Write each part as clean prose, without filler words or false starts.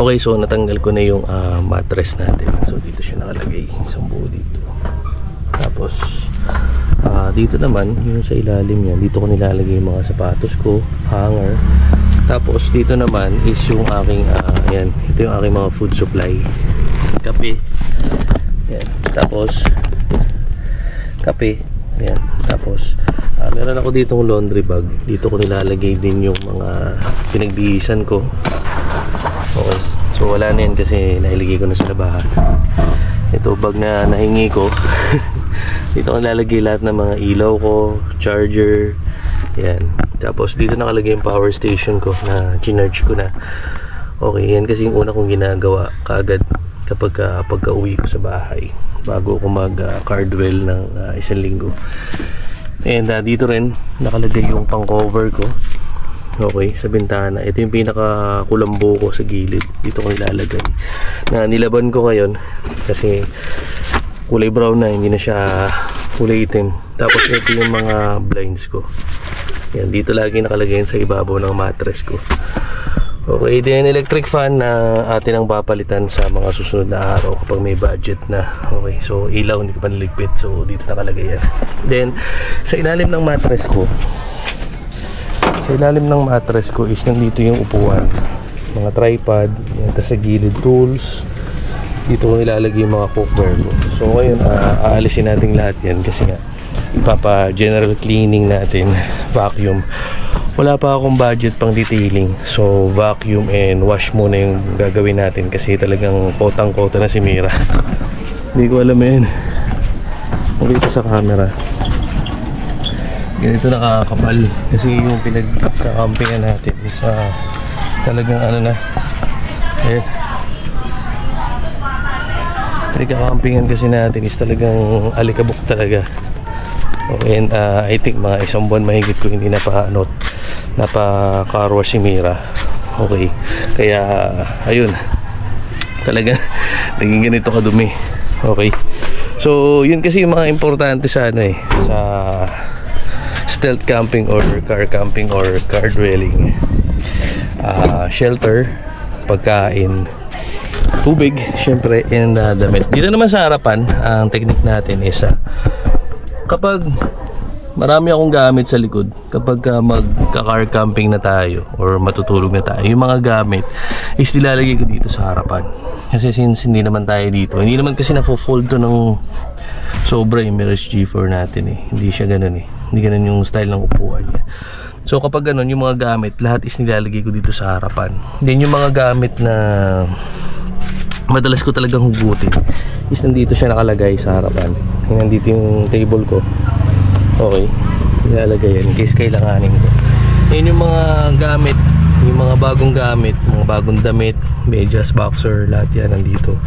Okay, so natanggal ko na yung mattress natin. So dito siya nakalagay, isang buo dito. Tapos dito naman, yung sa ilalim yan, dito ko nilalagay yung mga sapatos ko, hanger. Tapos dito naman is yung aking ayan, ito yung aking mga food supply, kape. Ayan. Tapos kape. Ayan. Tapos meron ako ditong laundry bag. Dito ko nilalagay din yung mga pinagbihisan ko. Okay. So wala na yan kasi nailagay ko na sa labahan. Ito bag na nahingi ko. Dito ko nilalagay lahat ng mga ilaw ko, charger. Ayan. Tapos dito nakalagay yung power station ko na chinarge ko na. Okay, yan kasi yung una kong ginagawa kaagad kapag pagka-uwi ko sa bahay bago ako mag-cardwell ng isang linggo. And dito rin nakalagay yung pang-cover ko. Okay, sa bintana. Ito yung pinaka-kulambo ko sa gilid. Dito ko nilalagay. Na nilaban ko ngayon kasi kulay brown na, hindi na siya kulay itim. Tapos ito yung mga blinds ko. Yan, dito lagi nakalagay sa ibabaw ng mattress ko. Okay, then electric fan na atin ang papalitan sa mga susunod na araw kapag may budget na. Okay, so ilaw hindi ko pa niligpit, so dito nakalagay yan. Then sa ilalim ng mattress ko, is nandito yung upuan, mga tripod, yan, tas sa gilid tools. Dito ko nilalagay yung mga cookware ko. So ngayon aalisin natin lahat yan kasi nga ipapa general cleaning natin, vacuum. Wala pa akong budget pang detailing, so vacuum and wash muna yung gagawin natin kasi talagang kotang-kota na si Mira. Hindi ko alam yan. Dito sa camera ganito nakakapal kasi yung pinagkakampingan natin is talagang ano na eh, pinagkakampingan kasi natin is talagang alikabok talaga. Okay, and I think mga isang buwan mahigit ko hindi napa-car wash si Mira. Okay, kaya ayun, talaga naging ganito kadumi. Okay, so yun kasi yung mga importante sa ano sa stealth camping or car camping or car dwelling. Shelter, pagkain, tubig, syempre, and damit. Dito naman sa harapan, ang technique natin is kapag marami akong gamit sa likod, kapag magka-car camping na tayo or matutulog na tayo, yung mga gamit is nilalagay ko dito sa harapan. Kasi since hindi naman tayo dito, hindi naman kasi na-fold to ng sobra yung Mirage G4 natin hindi siya ganun hindi ganun yung style ng upuan niya. So kapag ganun, yung mga gamit lahat is nilalagay ko dito sa harapan. Then yung mga gamit na madalas ko talagang hugutin is nandito siya nakalagay sa harapan. Nandito yung table ko. Okay, nilalagay yan in case kailanganin ko. Yan yung mga gamit, yung mga bagong gamit, mga bagong damit, medyas, boxer, lahat yan nandito.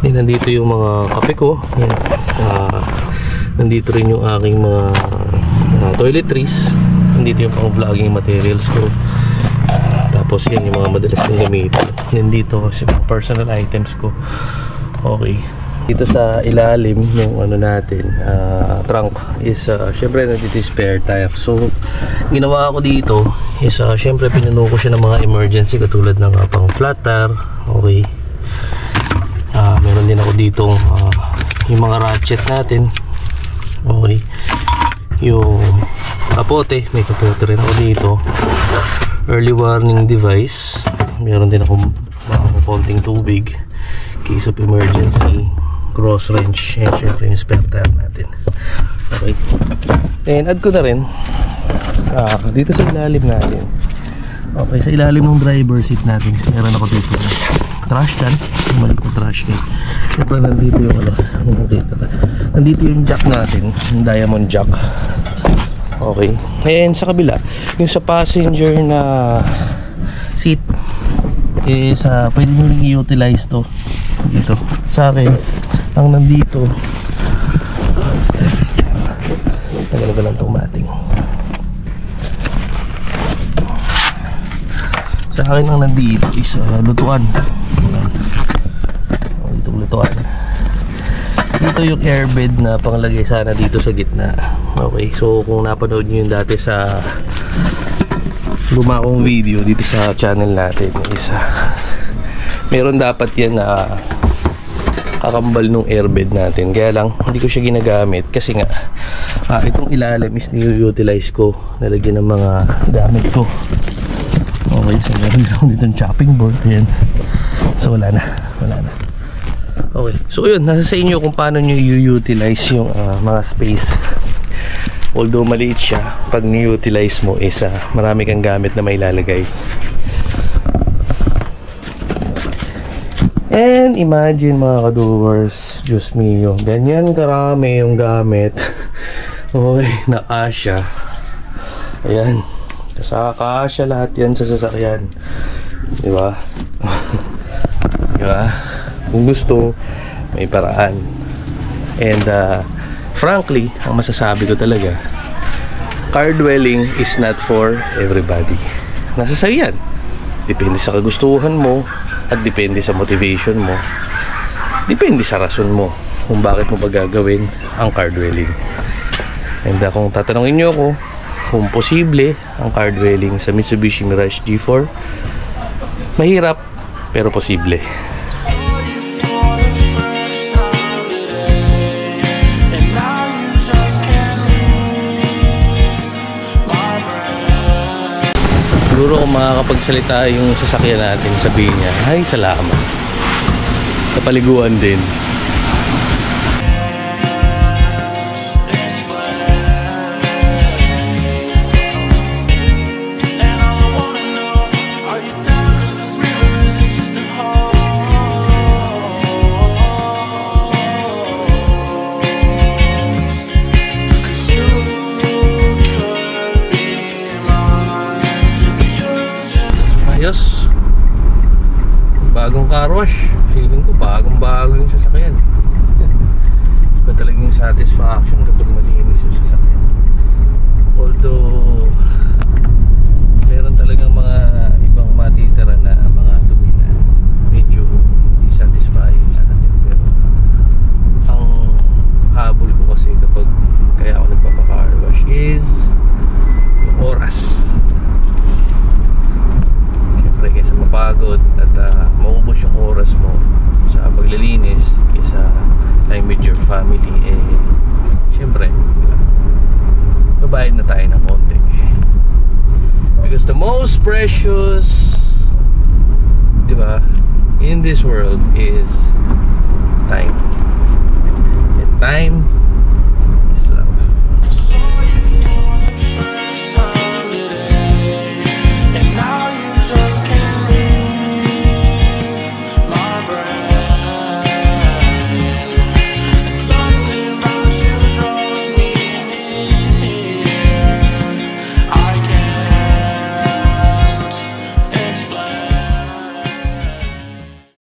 Then nandito yung mga kape ko. Yan. Nandito rin yung aking mga toiletries. Nandito yung pang vlogging materials ko. Tapos yan yung mga madalas kong gamitin. Nandito kasi mga personal items ko. Okay, dito sa ilalim ng ano natin trunk is syempre nandito yung spare tire. So ginawa ko dito is syempre pinuno ko siya ng mga emergency katulad ng pang flat tire. Okay, meron din ako ditong yung mga ratchet natin. Okay, yung kapote, may kapote rin ako dito. Early warning device, meron din ako mga konting tubig case of emergency, cross wrench, and syempre yung spare tire natin. Okay, and add ko na rin dito sa ilalim natin. Okay, sa ilalim ng driver seat natin meron ako dito trash can, maliit na trash can. Syempre nandito yung nandito yung jack natin, yung diamond jack. Okay, and sa kabila yung sa passenger na seat is pwede nyo rin i-utilize to dito. Sa akin ang nandito, tagal ko lang tumating. Sa akin ang nandito is lutuan. Dito lutuan. Dito yung airbed na panglagay sana dito sa gitna. Okay, so kung napanood nyo yung dati sa luma kong video dito sa channel natin is Meron dapat yan na kakambal nung airbed natin. Kaya lang, hindi ko siya ginagamit kasi nga, itong ilalim is ni-utilize ko. Nalagyan ng mga gamit ko. Okay, so meron lang dito yung chopping board. Ayan. So wala na. Okay, so yun, nasa sa inyo kung paano nyo i-utilize yung mga space. Although maliit siya, pag ni-utilize mo is marami kang gamit na may lalagay. And imagine mga ka-doers, Diyos mio, ganyan karami yung gamit. Okay, nakasya. Ayan, kasakasya lahat yan sa sasakyan. Diba? Diba? Kung gusto, may paraan. And frankly, ang masasabi ko talaga, car dwelling is not for everybody. Nasa sa'yo yan. Depende sa kagustuhan mo at depende sa motivation mo. Depende sa rason mo kung bakit mo ba gagawin ang car dwelling. And kung tatanungin nyo ako kung posible ang car dwelling sa Mitsubishi Mirage G4, mahirap pero posible. Siguro kung makakapagsalita yung sasakyan natin, sabihin niya, ay salamat. Kapaliguan din. Bagong car wash, feeling ko bagong-bago yung sasakyan. Iba talaga yung satisfaction kapag malinis yung sasakyan. Although meron talagang mga ibang matitira na mga dumi na medyo dissatisfying sa atin. Pero ang habol ko kasi kapag kaya ako nagpapa-car wash is yung oras. Kaysa mapagod at maubos yung oras mo sa paglilinis kaysa time with your family, syempre diba, babayad na tayo ng konti because the most precious, diba, in this world is time. And time